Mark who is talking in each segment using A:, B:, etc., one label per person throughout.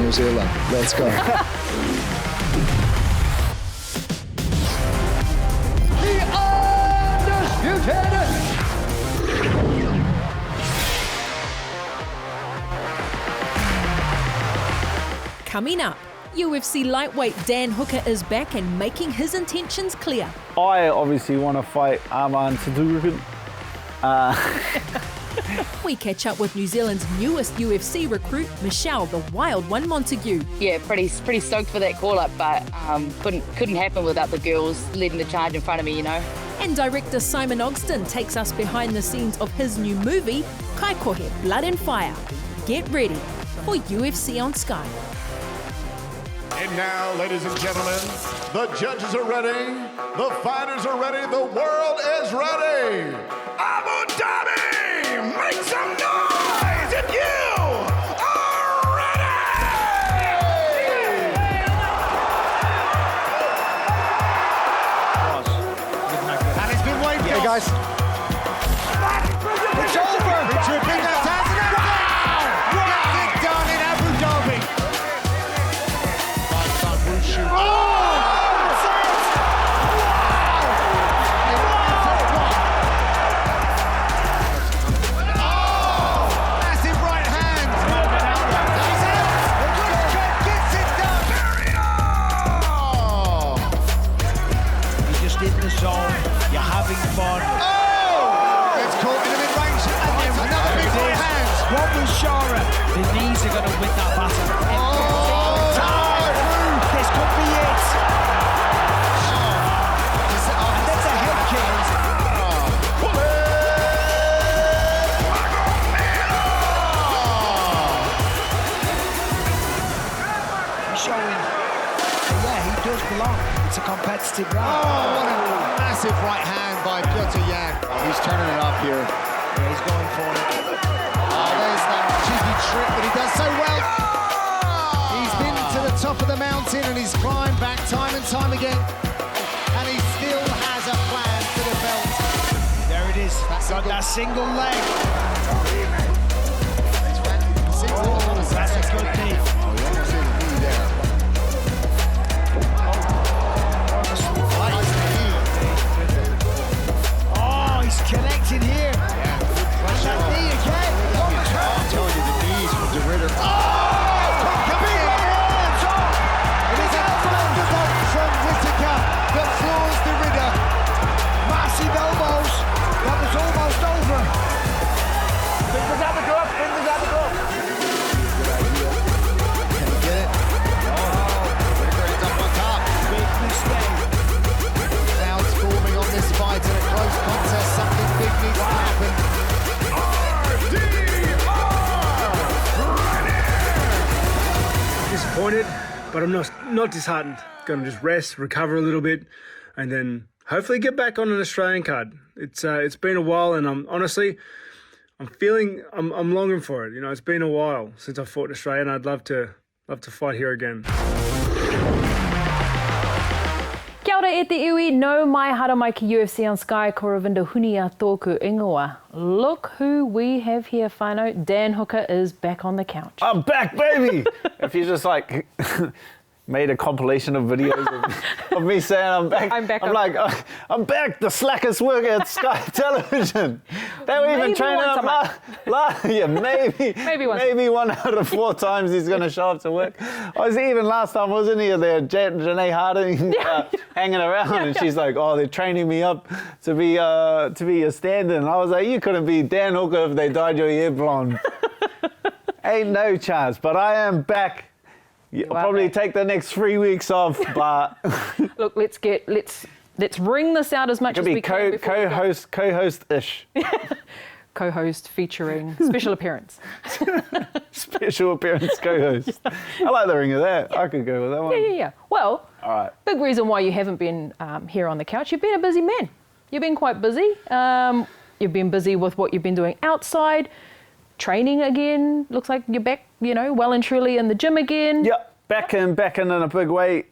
A: New Zealand. Let's go.
B: Coming up, UFC lightweight Dan Hooker is back and making his intentions clear.
C: I obviously want to fight Arman Sadurin.
B: We catch up with New Zealand's newest UFC recruit, Michelle, the Wild One Montague.
D: Yeah, pretty stoked for that call-up, but couldn't happen without the girls leading the charge in front of me, you know.
B: And director Simon Ogston takes us behind the scenes of his new movie, Kaikohe Blood and Fire. Get ready for UFC on Sky.
E: And now, ladies and gentlemen, the judges are ready, the fighters are ready, the world is ready. Abu Dhabi, make some noise if you are ready!
F: And it's been waiting.
A: Hey guys.
F: It's over. It's your big left hand. Gets it done in Abu Dhabi. Massive right hand. Gets it done.
G: You're just in the zone, you're having fun.
F: It's caught in the mid-range. And then another big right hand.
G: What was Shara? The knees are going to win that battle. This could be it. And that's a head kick. He's showing, yeah, he does belong. It's a competitive round.
F: Oh, what a massive right hand by Piotr Jan.
A: He's turning it up here.
G: Yeah, he's going for it.
F: Oh, there's that cheeky trick that he does so well. He's been to the top of the mountain and he's climbed back time and time again. And he still has a plan for the belt.
G: There it is. Got that single leg. That's a good knee. Oh, he's connected here. And that knee again.
A: I'm telling you, the knees from De Ridder.
F: It is a thunderbolt from Whittaker that floors the Ridder.
G: Massive elbows. That was almost over.
F: Fingers at the glove, fingers at the glove. Can he get it? Whittaker ends up on top.
G: Big mistake.
F: Clouds forming on this fight in a close contest. Something big needs to happen.
H: Disappointed, but I'm not disheartened. Going to just rest, recover a little bit, and then hopefully get back on an Australian card. It's been a while, and I'm longing for it. You know, it's been a while since I fought in Australia, and I'd love to fight here again.
I: Kia ora e te iwi, no mai hara mai ki UFC on Sky, ko Ravinda huni a tōku ingoa. Look who we have here, whānau. Dan Hooker is back on the couch.
C: I'm back, baby! If you just like made a compilation of videos of me saying I'm back.
I: I'm back.
C: I'm like, I'm back, the slackest worker at Sky Television. They were even training up maybe 1 out of 4 times he's going to show up to work. I was even last time, wasn't he, there, Janae Harding hanging around, and she's like, oh, they're training me up to be a stand-in. I was like, you couldn't be Dan Hooker if they dyed your hair blonde. Ain't no chance, but I am back. I'll probably take the next 3 weeks off, but
I: Look, let's wring this out as much as we can.
C: Co-host-ish.
I: Co-host featuring special appearance.
C: Special appearance co-host. I like the ring of that. I could go with that one.
I: Yeah. Well,
C: all right.
I: Big reason why you haven't been here on the couch. You've been a busy man. You've been quite busy. You've been busy with what you've been doing outside. Training again. Looks like you're back, well and truly in the gym again.
C: Yeah, back in a big way.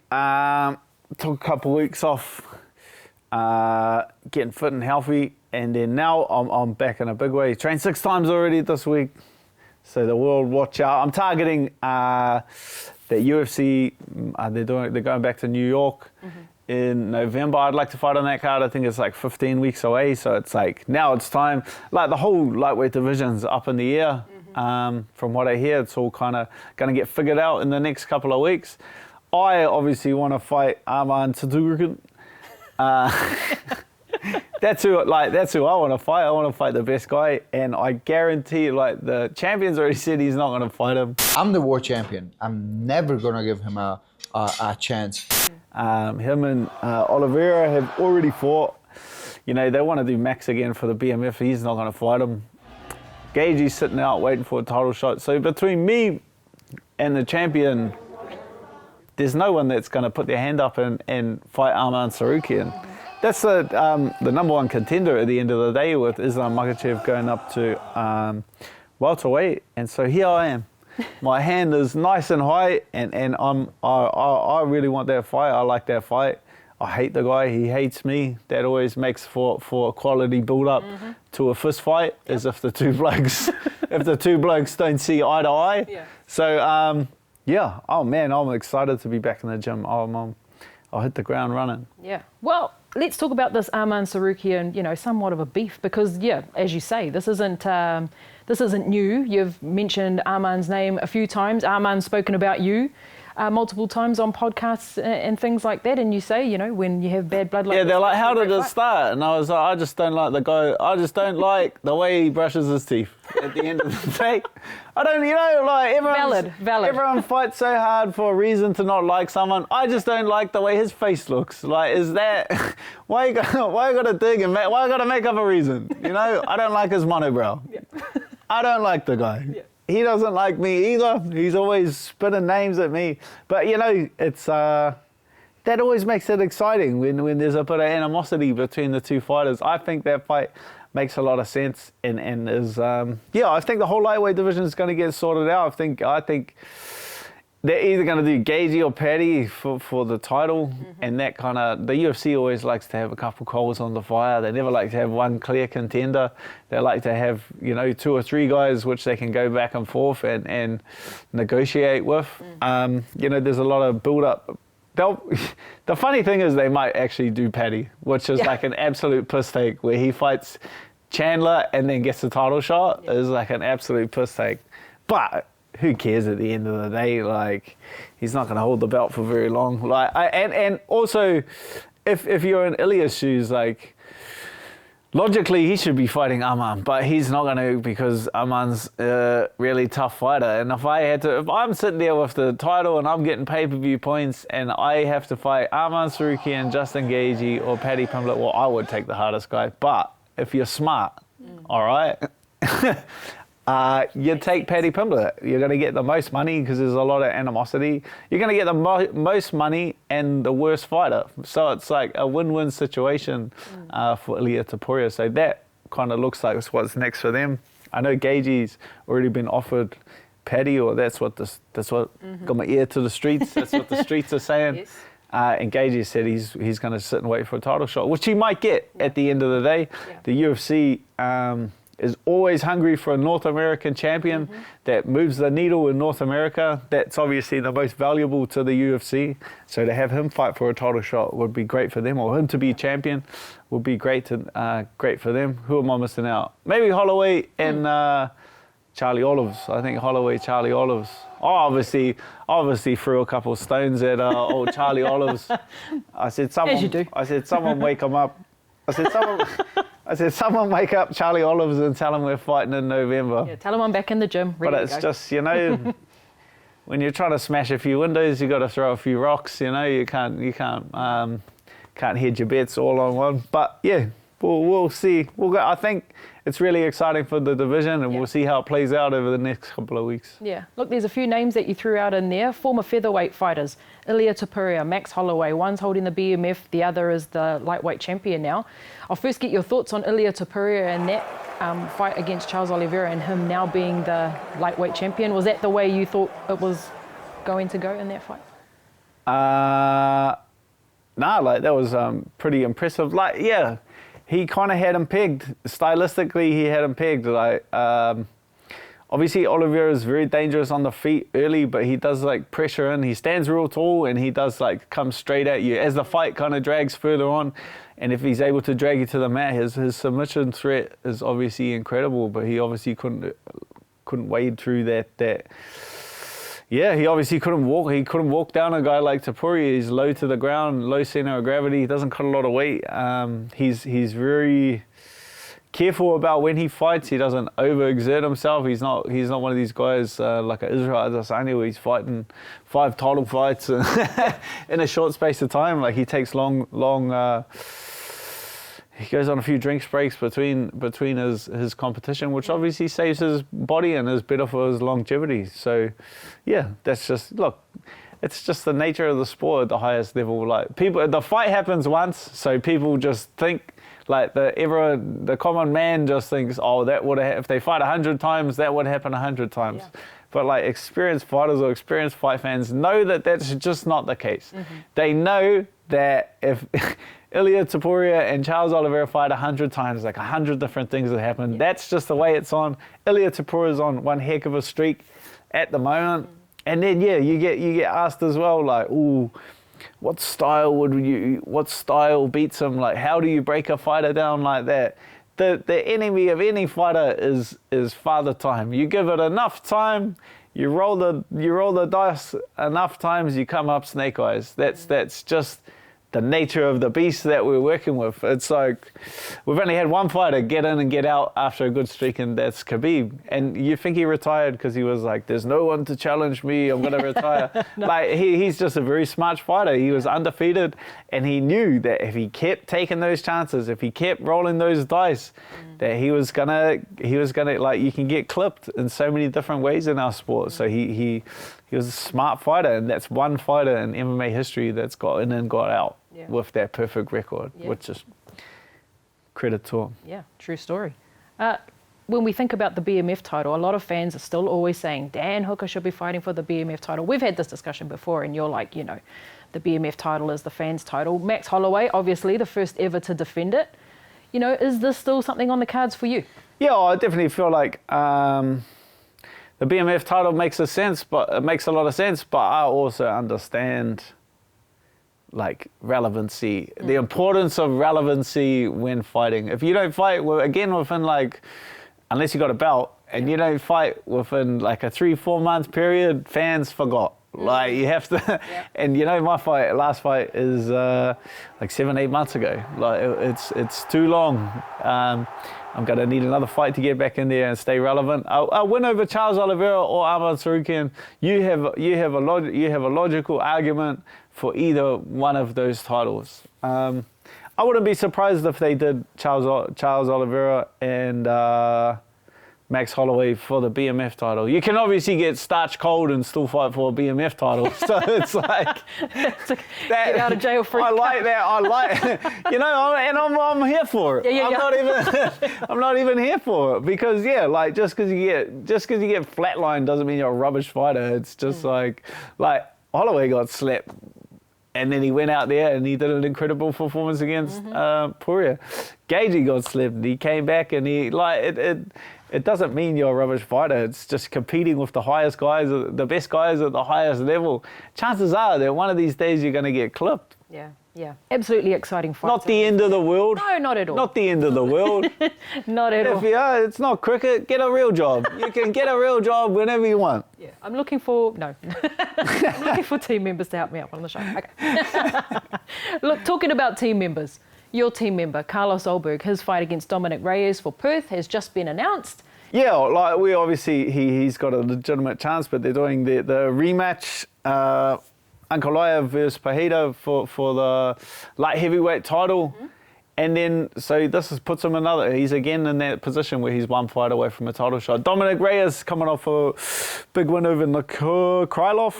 C: Took a couple of weeks off, getting fit and healthy, and then now I'm back in a big way. Trained 6 times already this week, So the world watch out. I'm targeting the UFC. They're going back to New York in November. I'd like to fight on that card. I think it's like 15 weeks away. So it's like now it's time. Like the whole lightweight division's up in the air. From what I hear, it's all kind of going to get figured out in the next couple of weeks. I obviously want to fight Montague. That's who I want to fight. I want to fight the best guy, and I guarantee, like the champion's already said, he's not going to fight him.
A: I'm the world champion. I'm never gonna give him a chance.
C: Him and Oliveira have already fought. You know, they want to do Max again for the BMF. He's not going to fight him. Gaethje's sitting out waiting for a title shot. So between me and the champion, there's no one that's going to put their hand up and fight Arman Tsarukyan. That's the number one contender at the end of the day, with Islam Makhachev going up to welterweight. And so here I am. My hand is nice and high, and I really want that fight. I like that fight. I hate the guy. He hates me. That always makes for a quality build-up to a fist fight, as if the two blokes don't see eye to eye. Yeah. So yeah. Oh man, I'm excited to be back in the gym. I'll hit the ground running.
I: Yeah. Well, let's talk about this Arman Tsarukyan, you know, somewhat of a beef, because yeah, as you say, this isn't new. You've mentioned Arman's name a few times. Arman's spoken about you multiple times on podcasts and things like that, and you say, you know, when you have bad blood like
C: they're like, how did it start? And I was like, I just don't like the guy. I just don't like the way he brushes his teeth at the end of the day. I don't, you know, like
I: valid.
C: Everyone fights so hard for a reason to not like someone. I just don't like the way his face looks. Like, is that why you gotta dig and why you gotta make up a reason? You know, I don't like his monobrow. Yeah. I don't like the guy. Yeah. He doesn't like me either. He's always spitting names at me. But, you know, it's that always makes it exciting when there's a bit of animosity between the two fighters. I think that fight makes a lot of sense and is, I think the whole lightweight division is going to get sorted out. I think they're either going to do Gaethje or Paddy for the title, and that kind of, the UFC always likes to have a couple coals on the fire. They never like to have one clear contender. They like to have, you know, 2 or 3 guys which they can go back and forth and negotiate with. You know, there's a lot of build-up. The funny thing is they might actually do Paddy, which is like an absolute piss take, where he fights Chandler and then gets the title shot. Is like an absolute piss take. But who cares at the end of the day? Like, he's not going to hold the belt for very long. Like, and also, if you're in Ilya's shoes, like, logically he should be fighting Arman, but he's not going to, because Arman's a really tough fighter. And if I'm sitting there with the title and I'm getting pay-per-view points and I have to fight Arman Tsarukyan, Justin Gaethje, or Paddy Pimblett, well, I would take the hardest guy. But if you're smart, all right. You take Paddy Pimblett. You're going to get the most money because there's a lot of animosity. You're going to get the most money and the worst fighter. So it's like a win-win situation for Ilia Topuria. So that kind of looks like it's what's next for them. I know Gaethje's already been offered Paddy, or that's what got my ear to the streets. That's what the streets are saying. Yes. And Gaethje said he's going to sit and wait for a title shot, which he might get at the end of the day. Yeah. The UFC is always hungry for a North American champion that moves the needle in North America. That's obviously the most valuable to the UFC. So to have him fight for a title shot would be great for them, or him to be champion would be great for them. Who am I missing out? Maybe Holloway and Charlie Olives. I think Holloway, Charlie Olives. I obviously threw a couple of stones at old Charlie Olives. I said, someone wake him up. I said, someone wake up Charlie Olives and tell him we're fighting in November.
I: Yeah, tell him I'm back in the gym.
C: But it's just, you know, when you're trying to smash a few windows, you got to throw a few rocks. You know, you can't hedge your bets all on one. But yeah, we'll see. I think it's really exciting for the division, and we'll see how it plays out over the next couple of weeks.
I: Yeah. Look, there's a few names that you threw out in there. Former featherweight fighters. Ilia Topuria, Max Holloway. One's holding the BMF, the other is the lightweight champion now. I'll first get your thoughts on Ilia Topuria and that fight against Charles Oliveira, and him now being the lightweight champion. Was that the way you thought it was going to go in that fight?
C: Like that was pretty impressive. Like, yeah, he kind of had him pegged. Stylistically, he had him pegged. Like, obviously Oliveira is very dangerous on the feet early, but he does like pressure in. He stands real tall and he does like come straight at you as the fight kind of drags further on. And if he's able to drag you to the mat, his submission threat is obviously incredible, but he obviously couldn't wade through that. Yeah, he obviously couldn't walk. He couldn't walk down a guy like Topuria. He's low to the ground, low center of gravity. He doesn't cut a lot of weight. He's very careful about when he fights. He doesn't overexert himself. He's not one of these guys like Israel Adesanya where he's fighting 5 title fights in a short space of time. Like he takes long. He goes on a few drinks breaks between his competition, which obviously saves his body and is better for his longevity. So, yeah, that's just, look, it's just the nature of the sport at the highest level. Like the fight happens once, so people just think, like the common man just thinks, oh, that would have, if they fight 100 times, that would happen 100 times. Yeah. But like experienced fighters or experienced fight fans know that that's just not the case. They know that if Ilia Topuria and Charles Oliveira fight 100 times, like 100 different things that happen. Yeah. That's just the way it's on. Ilia Topuria's on one heck of a streak at the moment. And then you get asked as well, like, ooh, what style beats him? Like, how do you break a fighter down like that? The enemy of any fighter is father time. You give it enough time, you roll the dice enough times, you come up snake eyes. That's just the nature of the beast that we're working with. It's like we've only had one fighter get in and get out after a good streak, and that's Khabib. And you think he retired because he was like, there's no one to challenge me, I'm going to retire. No. Like he's just a very smart fighter. He was undefeated, and he knew that if he kept taking those chances, if he kept rolling those dice, that he was gonna like, you can get clipped in so many different ways in our sport. So he was a smart fighter, and that's one fighter in MMA history that's got in and got out with that perfect record, which is credit to him.
I: Yeah, true story. When we think about the BMF title, a lot of fans are still always saying Dan Hooker should be fighting for the BMF title. We've had this discussion before, and you're like, the BMF title is the fans' title. Max Holloway, obviously, the first ever to defend it. Is this still something on the cards for you? Yeah,
C: I definitely feel like the BMF title makes a lot of sense, but I also understand like relevancy, the importance of relevancy when fighting. If you don't fight, within like, unless you got a belt, and you don't fight within like a 3-4 month period, fans forgot. Like you have to, and my last fight is like 7-8 months ago. Like it's too long. I'm gonna need another fight to get back in there and stay relevant. A win over Charles Oliveira or Arman Tsarukyan, you have a logical argument for either one of those titles. I wouldn't be surprised if they did Charles Oliveira and Max Holloway for the BMF title. You can obviously get starch cold and still fight for a BMF title. So it's like
I: get out of jail free.
C: I like that. And I'm here for it. I'm not even here for it because like just because you get flatlined doesn't mean you're a rubbish fighter. It's just like Holloway got slapped. And then he went out there and he did an incredible performance against Poirier. Gagey got slipped. He came back and it doesn't mean you're a rubbish fighter. It's just competing with the highest guys, the best guys at the highest level. Chances are that one of these days you're going to get clipped.
I: Yeah. Absolutely exciting fight.
C: Not the end of the world.
I: No, not at all.
C: Not the end of the world.
I: Not at all.
C: It's not cricket. Get a real job. You can get a real job whenever you want.
I: Yeah. I'm looking for team members to help me out on the show. Okay. Look, talking about team members, your team member, Carlos Ulberg, his fight against Dominic Reyes for Perth has just been announced.
C: Yeah, like we obviously, he's got a legitimate chance, but they're doing the rematch, Ankalaev versus Pajeda for the light heavyweight title. And then, so this puts him he's again in that position where he's one fight away from a title shot. Dominic Reyes coming off a big win over Krylov.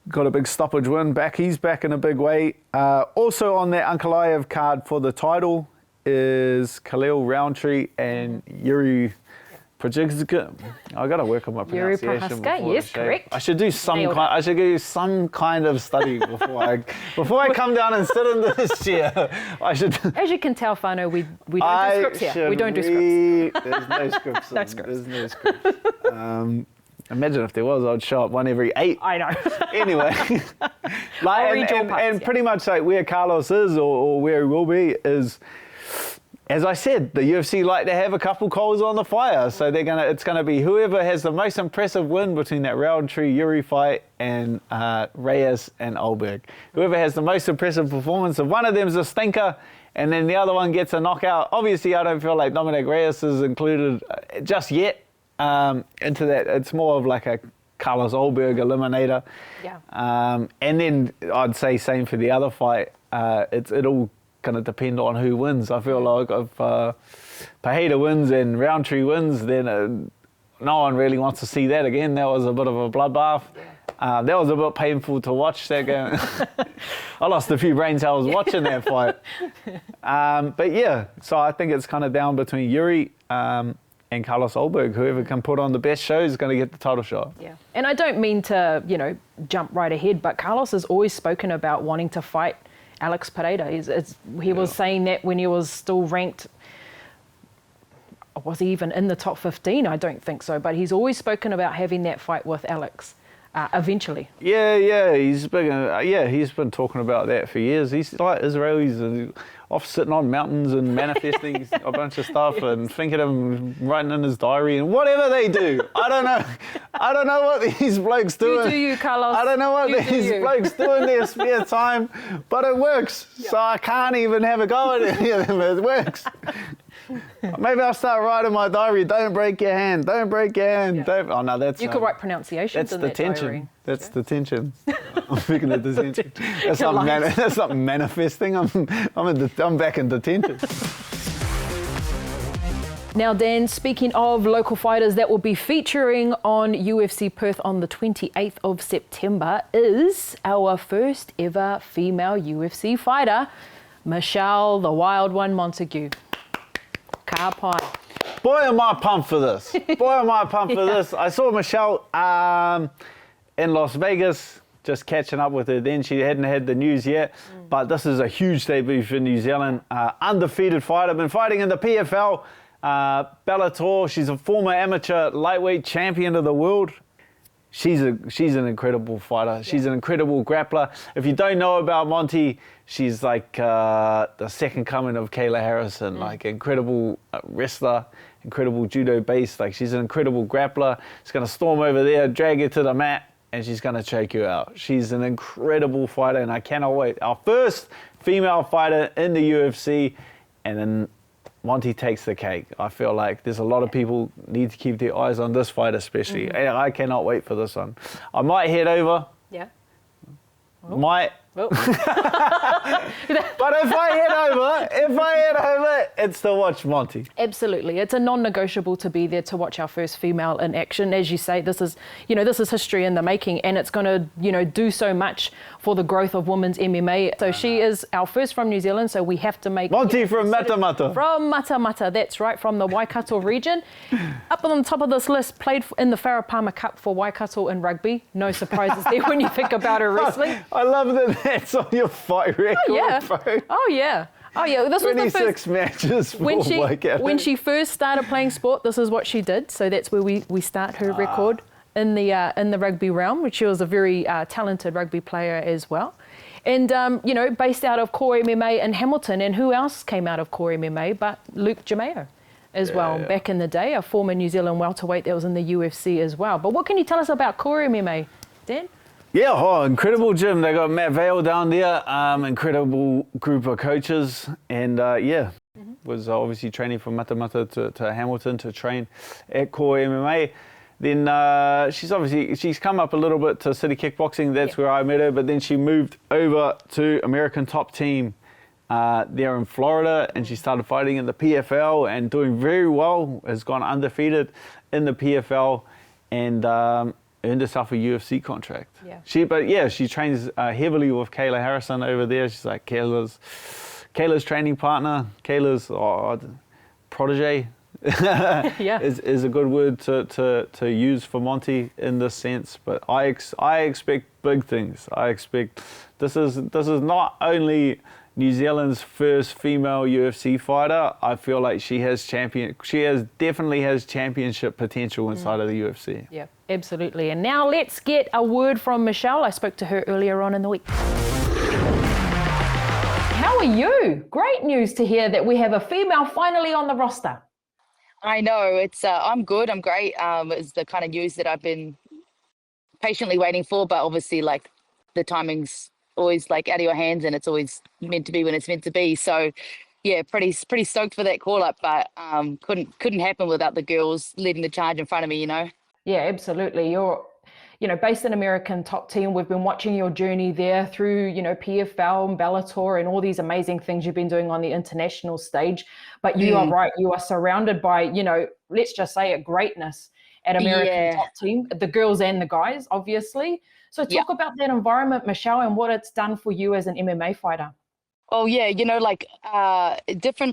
C: Got a big stoppage win back. He's back in a big way. Also on that Ankalaev card for the title is Khalil Roundtree and Yuri I got to work on my
I: Yuri
C: pronunciation.
I: Prohaska,
C: before
I: yes,
C: the show.
I: correct.
C: I should do some
I: Nailed
C: kind. I should do some kind of study before I come down and sit in this chair. I should.
I: As you can tell, Whānau, we don't do scripts here. We don't do scripts.
C: There's no scripts.
I: No scripts.
C: There's no scripts. Imagine if there was, I'd show up one every 8.
I: I know.
C: Anyway,
I: I'll read your parts,
C: and
I: yeah.
C: pretty much like where Carlos is or where he will be is, as I said, the UFC like to have a couple coals on the fire. So it's gonna be whoever has the most impressive win between that Roundtree Yuri fight and Reyes and Ulberg. Whoever has the most impressive performance, if one of them's a stinker and then the other one gets a knockout. Obviously, I don't feel like Dominic Reyes is included just yet into that. It's more of like a Carlos Ulberg eliminator.
I: Yeah.
C: And then I'd say same for the other fight. It'll going to depend on who wins. I feel like if Pereira wins and Roundtree wins, then no one really wants to see that again. That was a bit of a bloodbath. That was a bit painful to watch that game. I lost a few brain cells watching that fight. But yeah, so I think it's kind of down between Yuri and Carlos Ulberg. Whoever can put on the best show is going to get the title shot.
I: Yeah. And I don't mean to, jump right ahead, but Carlos has always spoken about wanting to fight Alex Pereira. He was saying that when he was still ranked, was he even in the top 15? I don't think so, but he's always spoken about having that fight with Alex eventually.
C: Yeah, he's been talking about that for years. He's like Israelis off sitting on mountains and manifesting a bunch of stuff and thinking of him writing in his diary and whatever they do. I don't know what these blokes do.
I: You do you, Carlos.
C: I don't know what these blokes do in their spare time, but it works. Yeah. So I can't even have a go at any of them. It works. Maybe I'll start writing my diary. Don't break your hand. Don't break your hand.
I: Yeah.
C: Oh no, that's
I: you could write pronunciations.
C: That's
I: in
C: the
I: that
C: tension.
I: diary.
C: That's the tension. I'm thinking of the tension. That's not manifesting. I'm back in detention.
I: Now, Dan, speaking of local fighters that will be featuring on UFC Perth on the 28th of September is our first ever female UFC fighter, Michelle, the Wild One Montague. Ka pai.
C: Boy, am I pumped for this. I saw Michelle in Las Vegas, just catching up with her then. She hadn't had the news yet, but this is a huge debut for New Zealand. Undefeated fighter, been fighting in the PFL, Bellator. She's a former amateur lightweight champion of the world. She's an incredible fighter. She's an incredible grappler. If you don't know about Monty, she's like the second coming of Kayla Harrison, like incredible wrestler, incredible judo base. Like she's an incredible grappler. She's going to storm over there, drag you to the mat, and she's going to choke you out. She's an incredible fighter, and I cannot wait. Our first female fighter in the UFC, and then Monty takes the cake. I feel like there's a lot of people need to keep their eyes on this fight especially. And I cannot wait for this one. I might head over.
I: Yeah.
C: Might.
I: Oh.
C: But if I head over, it's to watch Monty.
I: Absolutely. It's a non-negotiable to be there to watch our first female in action. As you say, this is history in the making, and it's going to, do so much for the growth of women's MMA. So she is our first from New Zealand, so we have to make...
C: Monty from Matamata.
I: From Matamata, that's right, from the Waikato region. Up on the top of this list, played in the Farapama Cup for Waikato in rugby. No surprises there when you think about her wrestling.
C: I love that that's on your fight record, bro.
I: Oh, yeah. This was the
C: 26 matches for Waikato.
I: When she first started playing sport, this is what she did. So that's where we start her record in the rugby realm, which she was a very talented rugby player as well. And, based out of Core MMA in Hamilton. And who else came out of Core MMA but Luke Jameo as well, back in the day, a former New Zealand welterweight that was in the UFC as well. But what can you tell us about Core MMA, Dan?
C: Yeah, incredible gym. They got Matt Vale down there, incredible group of coaches, and was obviously training from Matamata to Hamilton to train at Core MMA. Then she's come up a little bit to City Kickboxing. That's where I met her, but then she moved over to American Top Team there in Florida, and she started fighting in the PFL and doing very well. Has gone undefeated in the PFL, and earned herself a UFC contract. Yeah. She trains heavily with Kayla Harrison over there. She's like Kayla's training partner, Kayla's protege.
I: Yeah.
C: is a good word to use for Monty in this sense. But I expect big things. I expect this is not only New Zealand's first female UFC fighter. I feel like she definitely has championship potential inside of the UFC.
I: Yeah, absolutely. And now let's get a word from Michelle. I spoke to her earlier on in the week. How are you? Great news to hear that we have a female finally on the roster.
D: I know, it's I'm good, I'm great. It's the kind of news that I've been patiently waiting for, but obviously like the timing's always like out of your hands, and it's always meant to be when it's meant to be. So yeah, pretty stoked for that call up, but couldn't happen without the girls leading the charge in front of me, you know.
I: Yeah, absolutely. You're, based in American Top Team. We've been watching your journey there through, PFL and Bellator and all these amazing things you've been doing on the international stage. But you are right. You are surrounded by, let's just say it, greatness at American Top Team, the girls and the guys, obviously. So talk about that environment, Michelle, and what it's done for you as an MMA fighter.
D: Oh yeah, different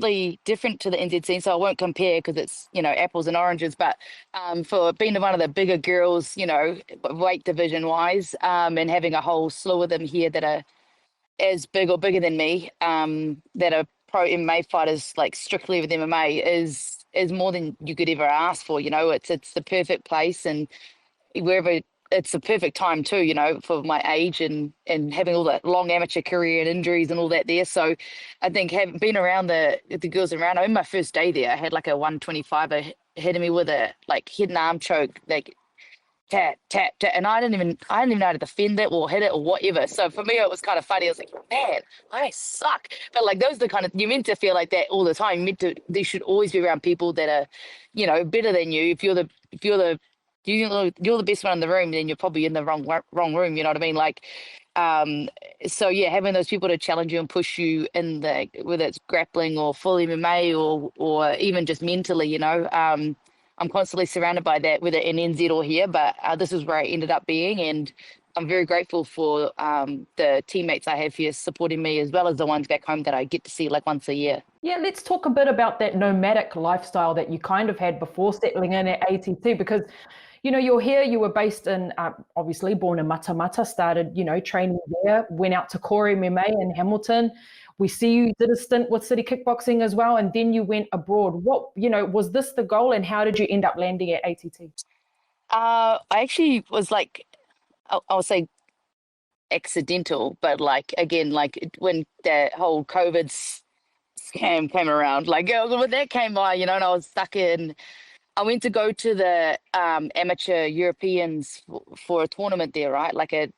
D: to the NZ scene, so I won't compare because it's, apples and oranges, but for being one of the bigger girls, weight division wise, and having a whole slew of them here that are as big or bigger than me, that are pro MMA fighters, like strictly with MMA, is more than you could ever ask for. It's the perfect place, and wherever. It's the perfect time too, for my age and having all that long amateur career and injuries and all that there. So I think having been around the girls around, on my first day there, I had like a 125er hitting me with a like head and arm choke, like tap, tap, tap. And I didn't even know how to defend it or hit it or whatever. So for me, it was kind of funny. I was like, man, I suck. But like, those are the kind of, you're meant to feel like that all the time. They should always be around people that are, better than you. If you're the best one in the room, then you're probably in the wrong room. You know what I mean? Like, so yeah, having those people to challenge you and push you in whether it's grappling or full MMA or even just mentally, I'm constantly surrounded by that, whether in NZ or here. But this is where I ended up being, and I'm very grateful for the teammates I have here supporting me, as well as the ones back home that I get to see like once a year.
I: Yeah, let's talk a bit about that nomadic lifestyle that you kind of had before settling in at ATT, because you're here, you were based in, obviously born in Matamata, started, training there, went out to Core MMA in Hamilton. We see you did a stint with City Kickboxing as well, and then you went abroad. What, was this the goal, and how did you end up landing at ATT?
D: I actually was like, I'll say accidental, but like, again, like when the whole COVID scam came around, like when that came by, and I was stuck in, I went to go to the amateur Europeans for a tournament there, right? Like a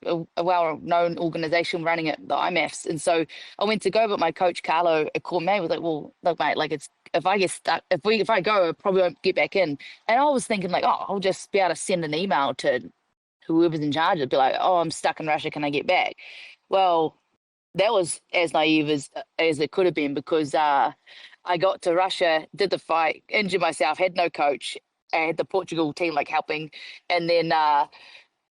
D: well-known organization running it, the IMAFs. And so I went to go, but my coach, Carlo, called me, was like, well, look, mate, like if I get stuck, if I go, I probably won't get back in. And I was thinking like, oh, I'll just be able to send an email to whoever's in charge. It'd be like, oh, I'm stuck in Russia, can I get back? Well, that was as naive as it could have been, because I got to Russia, did the fight, injured myself, had no coach. I had the Portugal team like helping, and then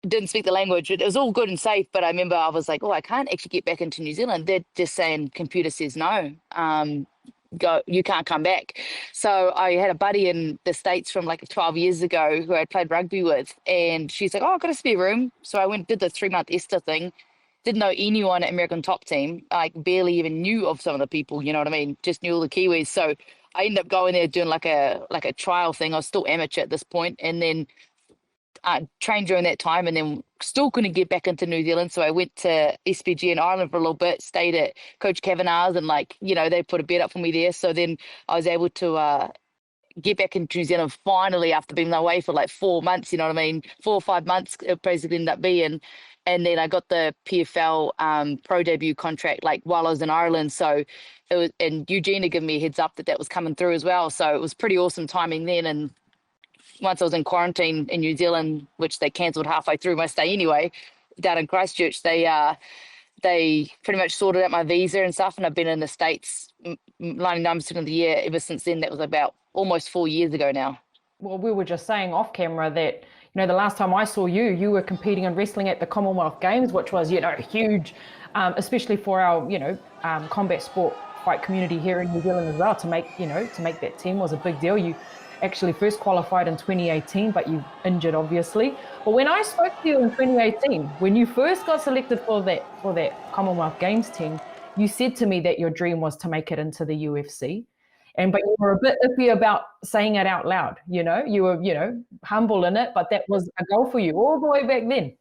D: didn't speak the language. It was all good and safe, but I remember I was like, oh, I can't actually get back into New Zealand. They're just saying computer says no. You can't come back. So I had a buddy in the States from like 12 years ago who I played rugby with, and she's like, oh, I've got a spare room. So I went, did the 3-month Esther thing. Didn't know anyone at American Top Team. I barely even knew of some of the people, you know what I mean? Just knew all the Kiwis. So I ended up going there doing like a trial thing. I was still amateur at this point, and then trained during that time, and then still couldn't get back into New Zealand. So I went to SPG in Ireland for a little bit, stayed at Coach Kavanagh's, and like, they put a bed up for me there. So then I was able to get back into New Zealand finally after being away for like 4 months, you know what I mean? 4 or 5 months it basically ended up being. And then I got the PFL pro debut contract like while I was in Ireland. So it was, and Eugene had given me a heads up that was coming through as well. So it was pretty awesome timing then. And once I was in quarantine in New Zealand, which they cancelled halfway through my stay anyway, down in Christchurch, they pretty much sorted out my visa and stuff. And I've been in the States 99% of the year ever since then. That was about almost 4 years ago now.
I: Well, we were just saying off camera that, the last time I saw you were competing and wrestling at the Commonwealth Games, which was, huge, especially for our, combat sport fight community here in New Zealand as well. To make that team was a big deal. You actually first qualified in 2018, but you injured obviously. But when I spoke to you in 2018, when you first got selected for that Commonwealth Games team, you said to me that your dream was to make it into the UFC. But you were a bit iffy about saying it out loud, you were, humble in it, but that was a goal for you all the way back then.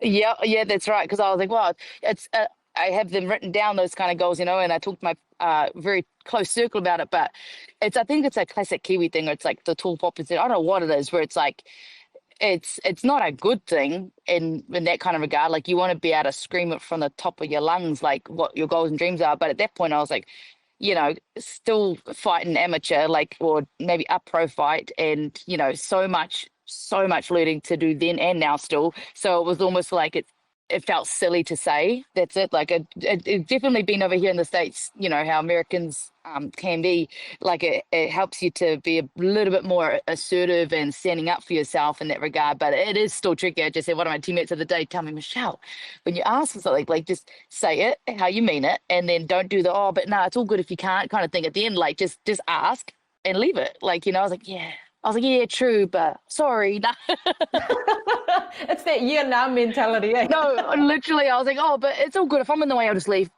D: Yeah, that's right. Because I was like, wow, it's I have them written down, those kind of goals, and I talked to my very close circle about it. But I think it's a classic Kiwi thing. Where it's like the tall poppers. I don't know what it is, where it's like it's not a good thing in that kind of regard. Like you want to be able to scream it from the top of your lungs, like what your goals and dreams are. But at that point, I was like, still fighting amateur, like, or maybe a pro fight, and so much learning to do then and now still. So it was almost like it felt silly to say that's it. Like it definitely been over here in the States, how Americans can be, like it helps you to be a little bit more assertive and standing up for yourself in that regard. But it is still tricky. I just said one of my teammates the other day, tell me, Michelle, when you ask for something, like just say it how you mean it, and then don't do the but no, it's all good if you can't kind of thing at the end. Like just ask and leave it. Like, I was like, yeah, true, but sorry. No.
I: It's that yeah, mentality. Eh?
D: No, literally, I was like, but it's all good. If I'm in the way, I'll just leave.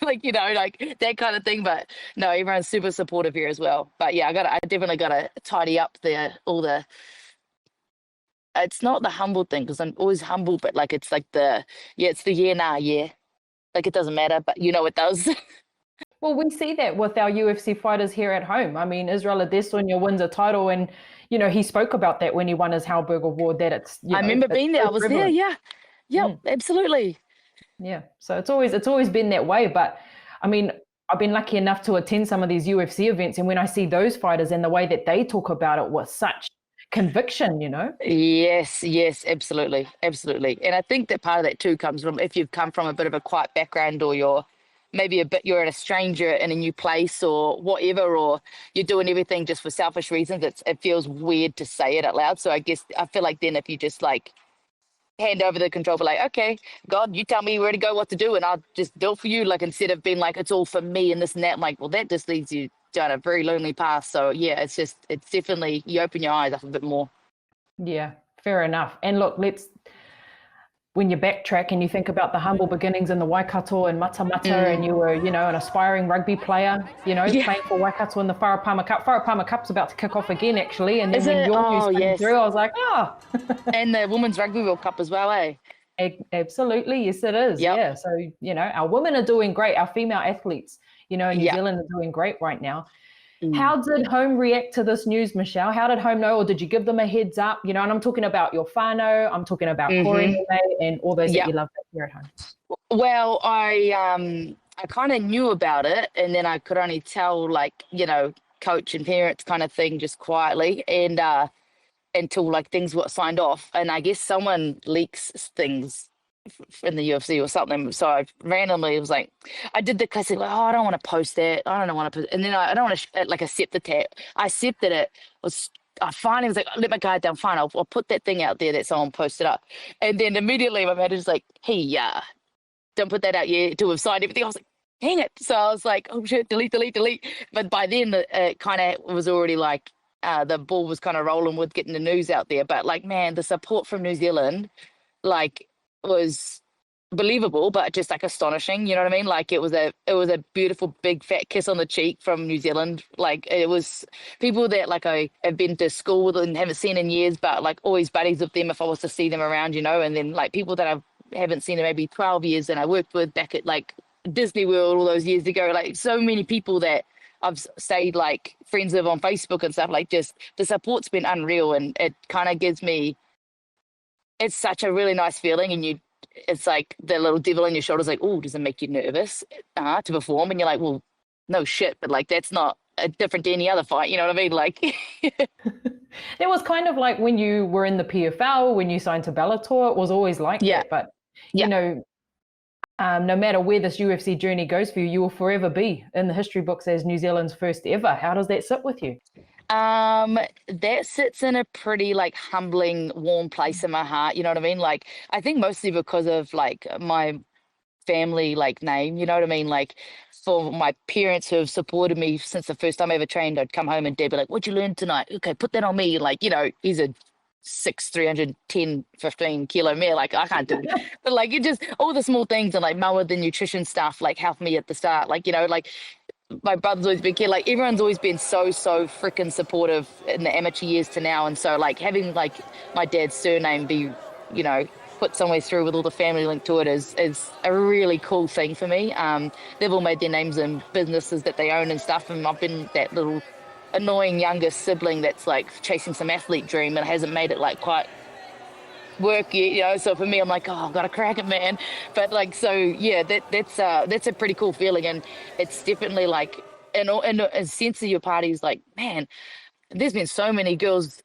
D: like that kind of thing. But no, everyone's super supportive here as well. But yeah, I definitely got to tidy up it's not the humble thing, because I'm always humble, but like, it's like it's the yeah. Like it doesn't matter, but it does.
I: Well, we see that with our UFC fighters here at home. I mean, Israel Adesanya wins a title, and he spoke about that when he won his Halberg Award. That it's
D: I remember being there. I was there. Yeah, absolutely.
I: Yeah, so it's always been that way. But I mean, I've been lucky enough to attend some of these UFC events, and when I see those fighters and the way that they talk about it with such conviction,
D: Yes, absolutely. And I think that part of that too comes from, if you've come from a bit of a quiet background, or you're a stranger in a new place or whatever, or you're doing everything just for selfish reasons, it feels weird to say it out loud. So I feel like then if you just like hand over the control, but like, okay, God, you tell me where to go, what to do, and I'll just do it for you. Like, instead of being like, it's all for me and this and that, I'm like, well, that just leads you down a very lonely path. So yeah, it's definitely, you open your eyes up a bit more.
I: Yeah, fair enough. And look, when you backtrack and you think about the humble beginnings in the Waikato and Matamata, and you were, an aspiring rugby player, playing for Waikato in the Wharapama Cup. Wharapama Cup's about to kick off again, actually. And then when your news came through, I was like,
D: And the Women's Rugby World Cup as well, eh?
I: Absolutely, yes, it is.
D: Yep.
I: Yeah, so, our women are doing great. Our female athletes, in New Zealand are doing great right now. How did home react to this news, Michelle? How did home know, or did you give them a heads up? And I'm talking about your whānau, I'm talking about Corey and all those that you love here at home.
D: Well, I kind of knew about it, and then I could only tell, like, coach and parents kind of thing, just quietly, and until like things got signed off. And I guess someone leaks things in the UFC or something, so I randomly was like, I did the classic, like, I don't want to post that, I don't want to post, and then I don't want to accept the tag. I accepted it. I finally was like, let my guard down, fine, I'll put that thing out there that someone posted up. And then immediately my manager's like, hey, don't put that out yet till we've signed everything. I was like, dang it. So I was like, oh shit, delete. But by then it kind of was already like, the ball was kind of rolling with getting the news out there. But like, man, the support from New Zealand, like, was believable, but just like astonishing, you know what I mean? Like, it was a beautiful big fat kiss on the cheek from New Zealand. Like, it was people that like I have been to school with and haven't seen in years, but like always buddies with them if I was to see them around, and then like people that I haven't seen in maybe 12 years and I worked with back at like Disney World all those years ago. Like, so many people that I've stayed like friends with on Facebook and stuff. Like, just the support's been unreal, and it kind of gives me, it's such a really nice feeling, and it's like the little devil in your shoulders, like, oh, does it make you nervous to perform? And you're like, well, no shit, but like, that's not different to any other fight, you know what I mean? Like,
I: That was kind of like when you were in the PFL, when you signed to Bellator, it was always like that. But, no matter where this UFC journey goes for you, you will forever be in the history books as New Zealand's first ever. How does that sit with you?
D: That sits in a pretty like humbling, warm place in my heart. You know what I mean? Like, I think mostly because of like my family like name, you know what I mean? Like for my parents who have supported me since the first time I ever trained, I'd come home and Dad be like, "What'd you learn tonight? Okay, put that on me." Like, you know, he's a 310, 15 kilo male. Like I can't do it. But like it just all the small things, and like mum with the nutrition stuff, like helped me at the start. Like, you know, like my brother's always been kid, like everyone's always been so freaking supportive in the amateur years to now. And so like having like my dad's surname be, you know, put somewhere through with all the family link to it is a really cool thing for me. They've all made their names in businesses that they own and stuff, and I've been that little annoying younger sibling that's like chasing some athlete dream and hasn't made it like quite work yet, you know. So for me, I'm like, oh, I've got to crack it, man. But like, so yeah, that's a pretty cool feeling, and it's definitely like in a sense of your parties, like, man, there's been so many girls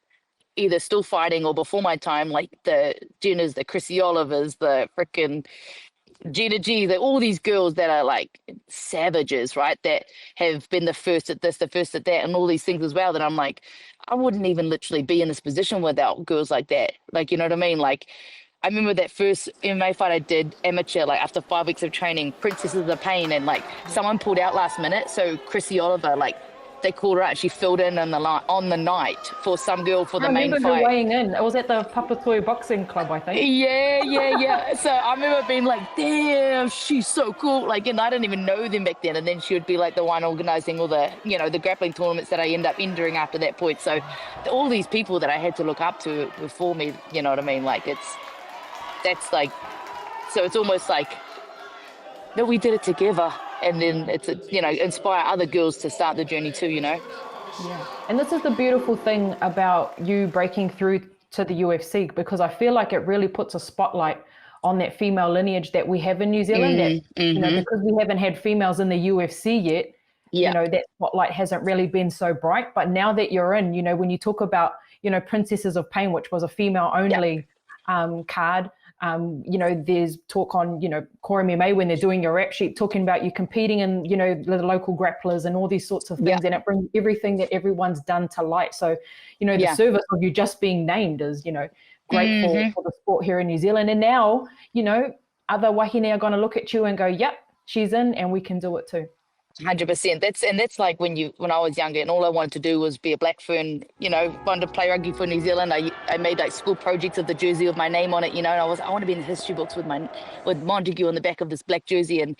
D: either still fighting or before my time, like the Jenners, the Chrissy Olivers, the frickin' Gina G, all these girls that are like savages, right? That have been the first at this, the first at that, and all these things as well. That I'm like, I wouldn't even literally be in this position without girls like that. Like, you know what I mean? Like, I remember that first MMA fight I did amateur, like after 5 weeks of training, Princesses of the Pain, and like someone pulled out last minute. So Chrissy Oliver, like, they called her out. She filled in on the night for some girl for the main fight.
I: I remember her weighing in. It was at the Papatoy Boxing Club, I think.
D: Yeah. So I remember being like, damn, she's so cool. Like, and I didn't even know them back then. And then she would be like the one organizing all the, you know, the grappling tournaments that I end up entering after that point. So all these people that I had to look up to before me, you know what I mean? Like, that's like, so it's almost like, no, we did it together. And then it's, you know, inspire other girls to start the journey too, you know?
I: Yeah. And this is the beautiful thing about you breaking through to the UFC, because I feel like it really puts a spotlight on that female lineage that we have in New Zealand. You know, because we haven't had females in the UFC yet, you know, that spotlight hasn't really been so bright. But now that you're in, you know, when you talk about, you know, Princesses of Pain, which was a female only card, you know, there's talk on, you know, Core MMA when they're doing your rap sheet, talking about you competing in, you know, the local grapplers and all these sorts of things. And it brings everything that everyone's done to light. So, you know, the service of you just being named is, you know, great for the sport here in New Zealand. And now, you know, other wahine are going to look at you and go, yep, she's in and we can do it too.
D: 100%. That's like when I was younger and all I wanted to do was be a black fern, you know, wanted to play rugby for New Zealand. I made like school projects of the jersey with my name on it, you know, and I want to be in the history books with Montague on the back of this black jersey. And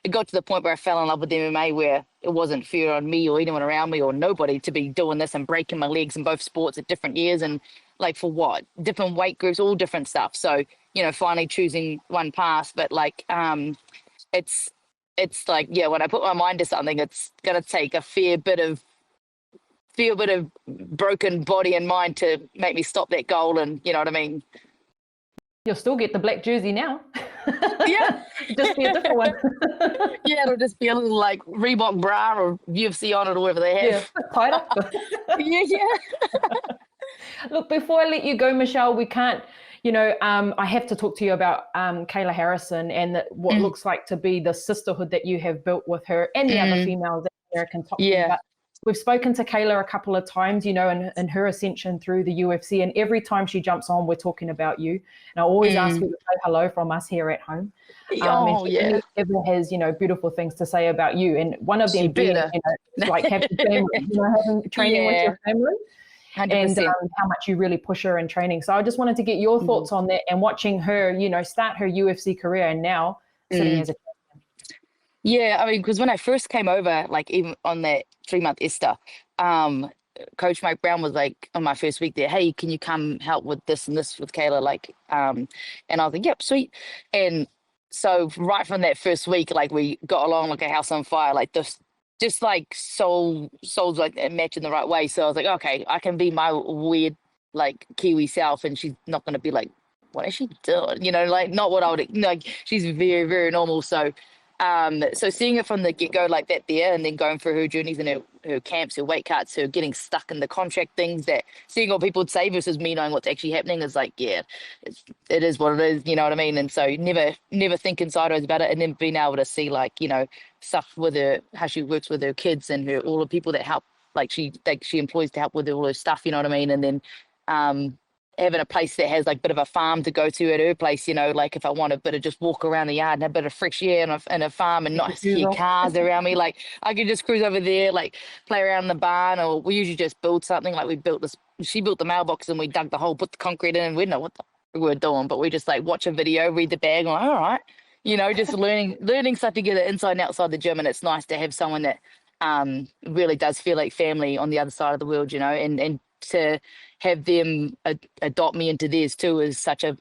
D: it got to the point where I fell in love with MMA, where it wasn't fair on me or anyone around me or nobody to be doing this and breaking my legs in both sports at different years, and like for what? Different weight groups, all different stuff. So, you know, finally choosing one path. But like it's like, yeah, when I put my mind to something, it's going to take a fair bit of broken body and mind to make me stop that goal. And you know what I mean?
I: You'll still get the black jersey now.
D: Yeah.
I: Just be a different one.
D: Yeah, it'll just be a little like Reebok bra or UFC on it or whatever they have.
I: Yeah, tied up.
D: Yeah.
I: Look, before I let you go, Michelle, we can't, you know, I have to talk to you about Kayla Harrison and what looks like to be the sisterhood that you have built with her and the other females at American Top Team. But we've spoken to Kayla a couple of times, you know, in her ascension through the UFC, and every time she jumps on, we're talking about you. And I always ask you to say hello from us here at home. And Ever has, you know, beautiful things to say about you, and one of them being, you know, like having family, you know, having training with your family. 100%. And how much you really push her in training. So I just wanted to get your thoughts on that, and watching her, you know, start her UFC career and now sitting as a champion.
D: Yeah, I mean, because when I first came over, like even on that 3-month Esther, Coach Mike Brown was like, on my first week there, hey, can you come help with this and this with Kayla? Like, and I was like, yep, sweet. And so right from that first week, like we got along like a house on fire, like this. Just like souls like match in the right way. So I was like, okay, I can be my weird like Kiwi self, and she's not going to be like, what is she doing? You know, like not what I would like. She's very, very normal. So, so seeing it from the get go like that there, and then going through her journeys and her camps, her weight cuts, her getting stuck in the contract things, that seeing what people would say versus me knowing what's actually happening is like, yeah, it is what it is. You know what I mean? And so never thinking sideways about it, and then being able to see like, you know, stuff with her, how she works with her kids and her, all the people that help, like she employs to help with all her stuff, you know what I mean? And then having a place that has like a bit of a farm to go to at her place, you know, like if I want a bit of just walk around the yard and a bit of fresh air in a farm and not hear cars around me, like I could just cruise over there, like play around in the barn, or we usually just build something. Like she built the mailbox and we dug the hole, put the concrete in, and we didn't know what we were doing, but we just like watch a video, read the bag, and like, all right, you know, just learning stuff together inside and outside the gym. And it's nice to have someone that really does feel like family on the other side of the world, you know, and to have them adopt me into theirs too is such a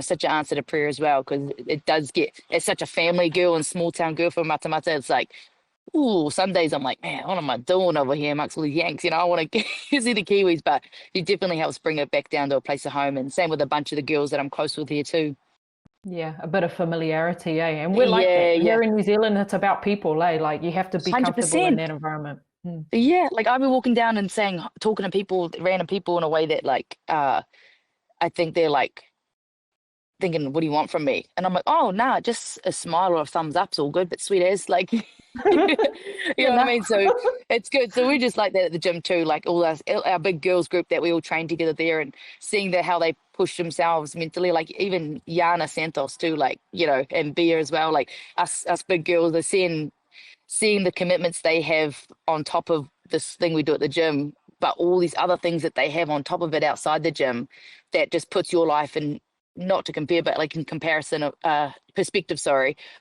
D: such an answer to prayer as well, because it does get, as such a family girl and small town girl from Matamata, it's like, ooh, some days I'm like, man, what am I doing over here amongst all these Yanks? You know, I want to see the Kiwis, but it definitely helps bring it back down to a place of home. And same with a bunch of the girls that I'm close with here too.
I: Yeah, a bit of familiarity, eh? And we're like that. Here in New Zealand, it's about people, eh? Like you have to be 100%. Comfortable in that environment.
D: Yeah, like I've been walking down and talking to people, random people, in a way that like I think they're like thinking, what do you want from me? And I'm like, oh nah, just a smile or a thumbs up's all good, but sweet as, like you know what I mean? So it's good. So we're just like that at the gym too, like all our big girls group that we all train together there, and seeing how they push themselves mentally, like even Yana Santos too, like, you know, and Bia as well, like us big girls are seeing the commitments they have on top of this thing we do at the gym, but all these other things that they have on top of it outside the gym that just puts your life in, not to compare, but like in comparison of perspective,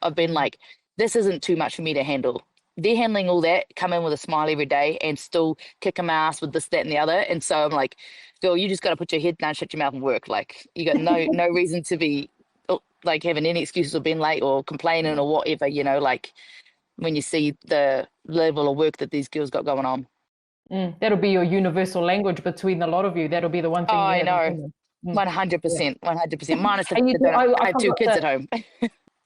D: I've been like, this isn't too much for me to handle. They're handling all that, come in with a smile every day and still kick them ass with this, that, and the other. And so I'm like, girl, you just got to put your head down, shut your mouth and work. Like you got no reason to be like having any excuses or being late or complaining or whatever, you know, like when you see the level of work that these girls got going on.
I: That'll be your universal language between a lot of you. That'll be the one thing.
D: Oh, I know. 100%. Minus I have 2 kids at home.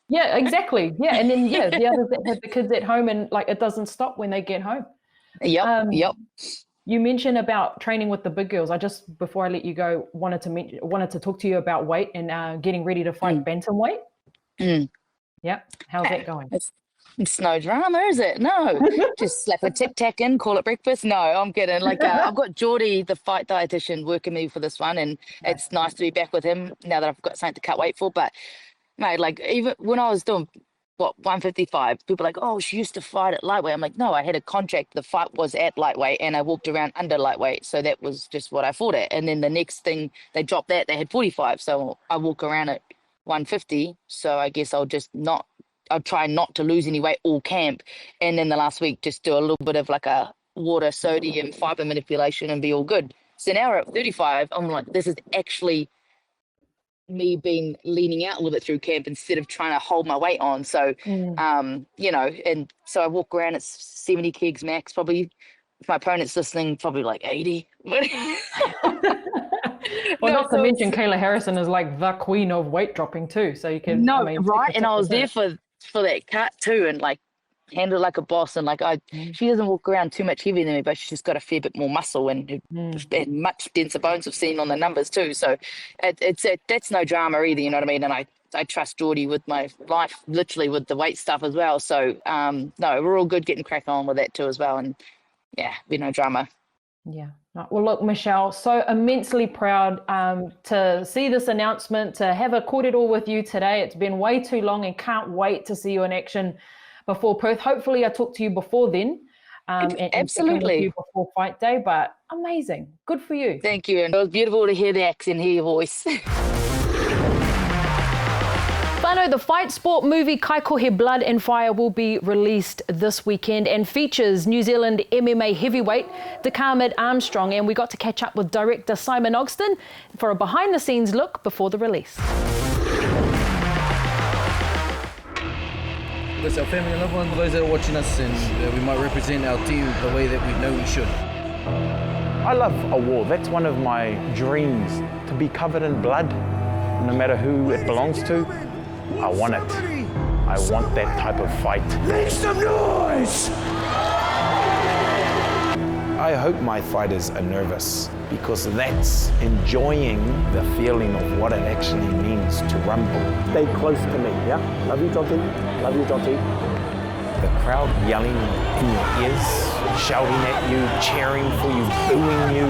I: Yeah, exactly. Yeah, and then the others that have the kids at home, and like it doesn't stop when they get home.
D: Yep.
I: You mentioned about training with the big girls. I just, before I let you go, wanted to talk to you about weight and getting ready to fight bantamweight. Yep. How's that going?
D: It's no drama, is it? No. Just slap a tic-tac in, call it breakfast. No, I'm kidding. Like I've got Geordie, the fight dietitian, working me for this one, and it's nice to be back with him now that I've got something to cut weight for. But mate, like even when I was doing 155, people are like, oh, she used to fight at lightweight. I'm like, no, I had a contract. The fight was at lightweight and I walked around under lightweight. So that was just what I fought at. And then the next thing, they dropped that, they had 45. So I walk around at 150. So I guess I'll try not to lose any weight all camp. And then the last week, just do a little bit of like a water, sodium, fiber manipulation and be all good. So now we're at 35. I'm like, this is actually me being leaning out a little bit through camp instead of trying to hold my weight on. So, you know, and so I walk around at 70 kegs max, probably if my opponent's listening, probably like 80.
I: Well, not to mention Kayla Harrison is like the queen of weight dropping too. So you can,
D: right. And I was there for that cut too, and like handle like a boss, and like she doesn't walk around too much heavier than me, but she's got a fair bit more muscle and much denser bones I've seen on the numbers too. So that's no drama either, you know what I mean? And I trust Geordie with my life, literally with the weight stuff as well. So no, we're all good getting crack on with that too as well, and be no drama.
I: Yeah. Well, look, Michelle, so immensely proud to see this announcement, to have a cordial with you today. It's been way too long and can't wait to see you in action before Perth. Hopefully I talk to you before then.
D: Absolutely.
I: And you before fight day, but amazing. Good for you.
D: Thank you. And it was beautiful to hear the accent, hear your voice.
B: Whānau, the fight sport movie Kaikohe Blood and Fire will be released this weekend and features New Zealand MMA heavyweight Dicamid Armstrong, and we got to catch up with director Simon Ogston for a behind-the-scenes look before the release.
J: It's our family and loved ones, those that are watching us, and we might represent our team the way that we know we should.
C: I love a war. That's one of my dreams, to be covered in blood, no matter who it belongs to. I want it. I want that type of fight.
F: Make some noise!
K: I hope my fighters are nervous, because that's enjoying the feeling of what it actually means to rumble.
L: Stay close to me, yeah? Love you, Tonty. Love you, Tonty.
K: The crowd yelling in your ears, shouting at you, cheering for you, booing you.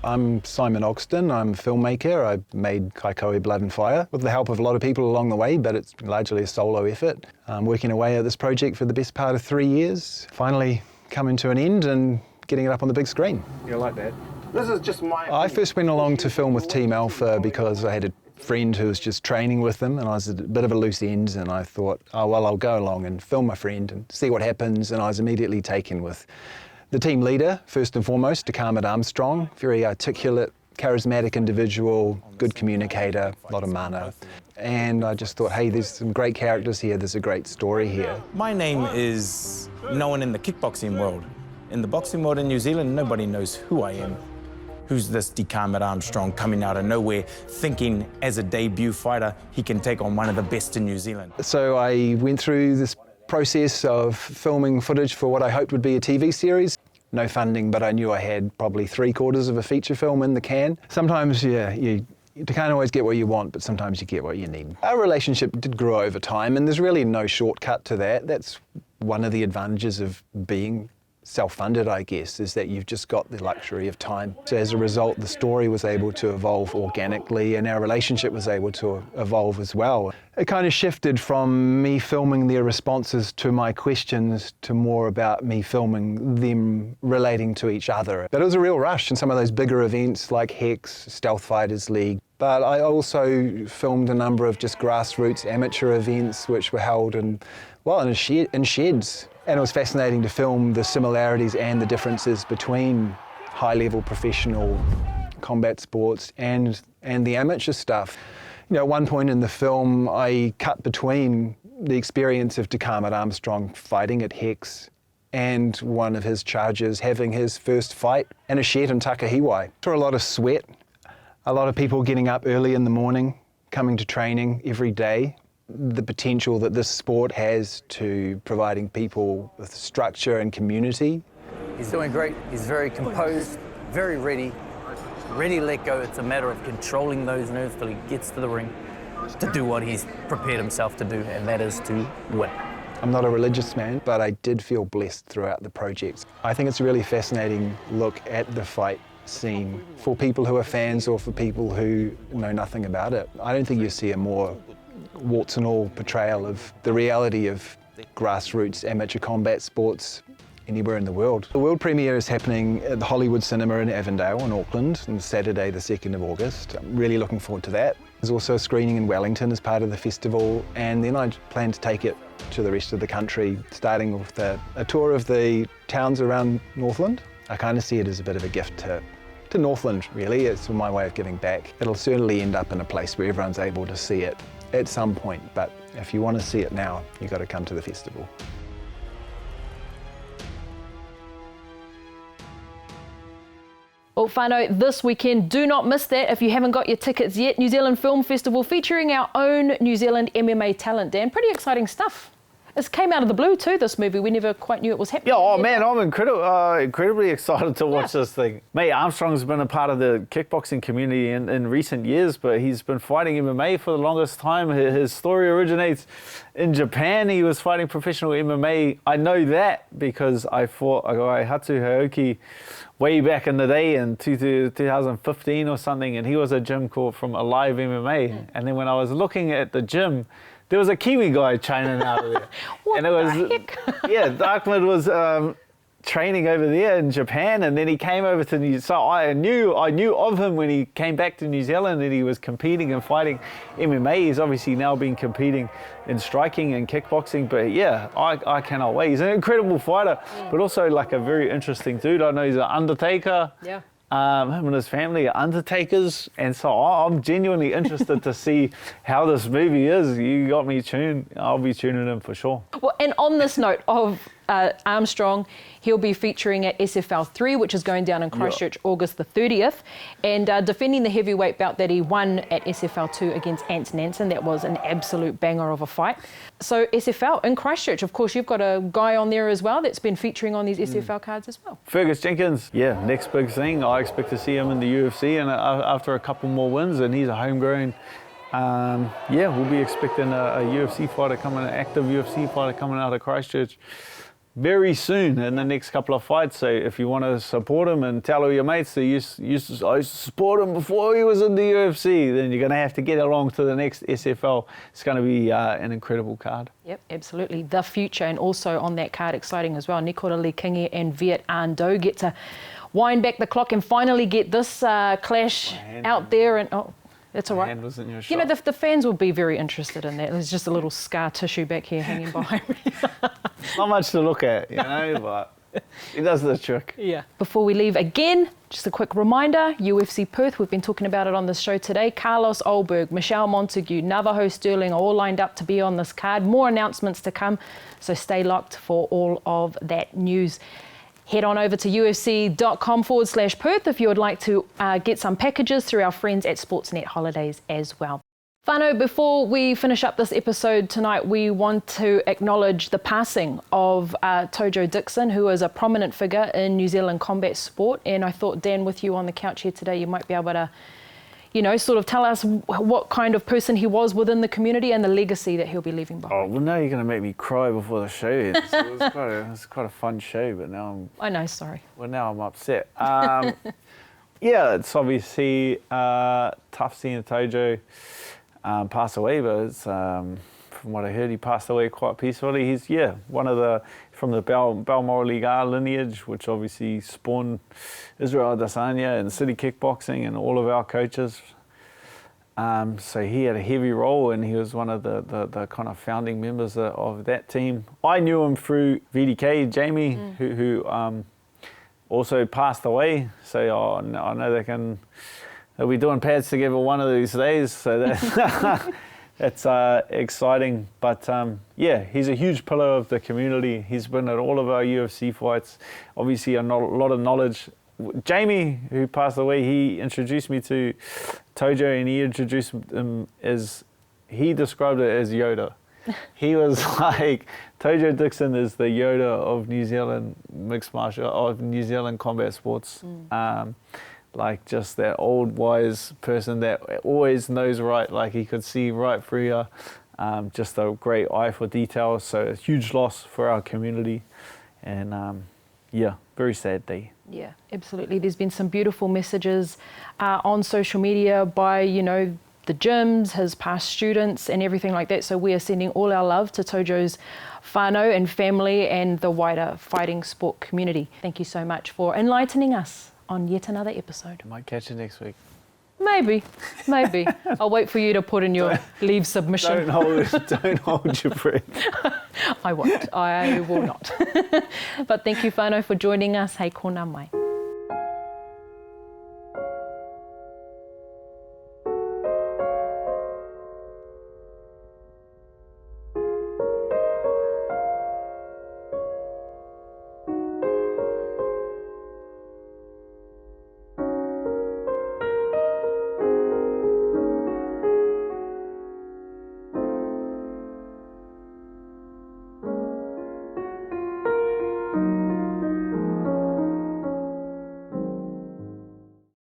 M: I'm Simon Ogston. I'm a filmmaker. I made Kaikohe Blood and Fire with the help of a lot of people along the way, but it's largely a solo effort. I'm working away at this project for the best part of 3 years. Finally coming to an end and getting it up on the big screen.
L: You like that? This is just my
M: I first went along to film with Team Alpha because I had a friend who was just training with them, and I was a bit of a loose end, and I thought, oh well, I'll go along and film my friend and see what happens. And I was immediately taken with the team leader, first and foremost, Kaikohe Armstrong, very articulate, charismatic individual, good communicator, a lot of mana. And I just thought, hey, there's some great characters here, there's a great story here.
K: My name is known in the kickboxing world. In the boxing world in New Zealand, nobody knows who I am. Who's this Kaikohe Armstrong coming out of nowhere, thinking as a debut fighter, he can take on one of the best in New Zealand?
M: So I went through this process of filming footage for what I hoped would be a TV series. No funding, but I knew I had probably 3/4 of a feature film in the can. Sometimes, yeah, you can't always get what you want, but sometimes you get what you need. Our relationship did grow over time, and there's really no shortcut to that. That's one of the advantages of being self-funded, I guess, is that you've just got the luxury of time. So as a result, the story was able to evolve organically, and our relationship was able to evolve as well. It kind of shifted from me filming their responses to my questions to more about me filming them relating to each other. But it was a real rush in some of those bigger events like Hex, Stealth Fighters League. But I also filmed a number of just grassroots amateur events which were held in sheds. And it was fascinating to film the similarities and the differences between high-level professional combat sports and the amateur stuff. You know, at one point in the film, I cut between the experience of Kaikohe Armstrong fighting at Hex and one of his charges having his first fight in a shed in Takahiwai. Saw a lot of sweat, a lot of people getting up early in the morning, coming to training every day. The potential that this sport has to providing people with structure and community.
N: He's doing great. He's very composed, very ready to let go. It's a matter of controlling those nerves till he gets to the ring to do what he's prepared himself to do, and that is to win.
M: I'm not a religious man, but I did feel blessed throughout the project. I think it's a really fascinating look at the fight scene for people who are fans or for people who know nothing about it. I don't think you see a more warts and all portrayal of the reality of grassroots amateur combat sports anywhere in the world. The world premiere is happening at the Hollywood Cinema in Avondale in Auckland on Saturday the 2nd of August. I'm really looking forward to that. There's also a screening in Wellington as part of the festival, and then I plan to take it to the rest of the country, starting with a tour of the towns around Northland. I kind of see it as a bit of a gift to Northland, really. It's my way of giving back. It'll certainly end up in a place where everyone's able to see it at some point, but if you want to see it now, you've got to come to the festival.
B: Well, whānau, this weekend, do not miss that if you haven't got your tickets yet. New Zealand Film Festival featuring our own New Zealand MMA talent, Dan. Pretty exciting stuff. It came out of the blue too, this movie. We never quite knew it was happening.
C: Yeah, oh man, I'm incredibly excited to watch this thing. Mate, Armstrong's been a part of the kickboxing community in recent years, but he's been fighting MMA for the longest time. His story originates in Japan. He was fighting professional MMA. I know that because I fought a guy, Hatsu Haoki, way back in the day in 2015 or something, and he was a gym called from Alive MMA. And then when I was looking at the gym, there was a Kiwi guy training out of there.
B: What
C: and it was,
B: the heck?
C: Yeah, Darkman was training over there in Japan, and then he came over to New Zealand. So I knew of him when he came back to New Zealand, and he was competing and fighting MMA. He's obviously now been competing in striking and kickboxing, but yeah, I cannot wait. He's an incredible fighter, but also like a very interesting dude. I know he's an undertaker.
B: Yeah.
C: Him and his family are undertakers, and so I'm genuinely interested to see how this movie is. You got me tuned. I'll be tuning in for sure.
B: Well, and on this note of Armstrong, he'll be featuring at SFL 3, which is going down in Christchurch, August the 30th, and defending the heavyweight bout that he won at SFL 2 against Ant Nansen. That was an absolute banger of a fight. So SFL in Christchurch, of course, you've got a guy on there as well that's been featuring on these SFL cards as well.
C: Fergus Jenkins, yeah, next big thing. I expect to see him in the UFC, and after a couple more wins, and he's a homegrown. Yeah, we'll be expecting a UFC fighter coming, an active UFC fighter coming out of Christchurch very soon in the next couple of fights. So if you want to support him and tell all your mates that I used to support him before he was in the UFC, then you're going to have to get along to the next SFL. It's going to be an incredible card.
B: Yep, absolutely. The future, and also on that card, exciting as well. Nikora Lee Kingi and Viet Ando get to wind back the clock and finally get this clash out there. And that's all right.
C: Hand was in your shot.
B: You know, the fans will be very interested in that. There's just a little scar tissue back here hanging behind me.
C: Not much to look at, you know, but he does the trick.
B: Yeah. Before we leave again, just a quick reminder, UFC Perth, we've been talking about it on the show today. Carlos Ulberg, Michelle Montague, Navajo Sterling are all lined up to be on this card. More announcements to come, so stay locked for all of that news. Head on over to ufc.com/Perth if you would like to get some packages through our friends at Sportsnet Holidays as well. Whānau, before we finish up this episode tonight, we want to acknowledge the passing of Tojo Dixon, who is a prominent figure in New Zealand combat sport. And I thought, Dan, with you on the couch here today, you might be able to, you know, sort of tell us what kind of person he was within the community and the legacy that he'll be leaving behind.
C: Oh, well, now you're going to make me cry before the show ends. It was quite a fun show, but now
B: I know, sorry.
C: Well, now I'm upset. Yeah, it's obviously tough seeing Tojo pass away, but it's, from what I heard, he passed away quite peacefully. He's, one of from the Balmoral Liga lineage, which obviously spawned Israel Adesanya and City Kickboxing and all of our coaches. So he had a heavy role, and he was one of the kind of founding members of that team. I knew him through VDK, Jamie, who also passed away. So I know they'll be doing pads together one of these days. So that's exciting. But he's a huge pillar of the community. He's been at all of our UFC fights. Obviously, a lot of knowledge. Jamie, who passed away, he introduced me to Tojo, and he introduced him he described it as Yoda. He was like, Tojo Dixon is the Yoda of New Zealand of New Zealand combat sports. Like just that old wise person that always knows right, like he could see right through you. Just a great eye for detail. So a huge loss for our community, and very sad day.
B: Yeah, absolutely. There's been some beautiful messages on social media by, the gyms, his past students and everything like that. So we are sending all our love to Tojo's whānau and family and the wider fighting sport community. Thank you so much for enlightening us on yet another episode.
C: Might catch you next week.
B: Maybe. I'll wait for you to put in your leave submission.
C: Don't hold your breath.
B: I won't. I will not. But thank you, whānau, for joining us. Hei kōna mai.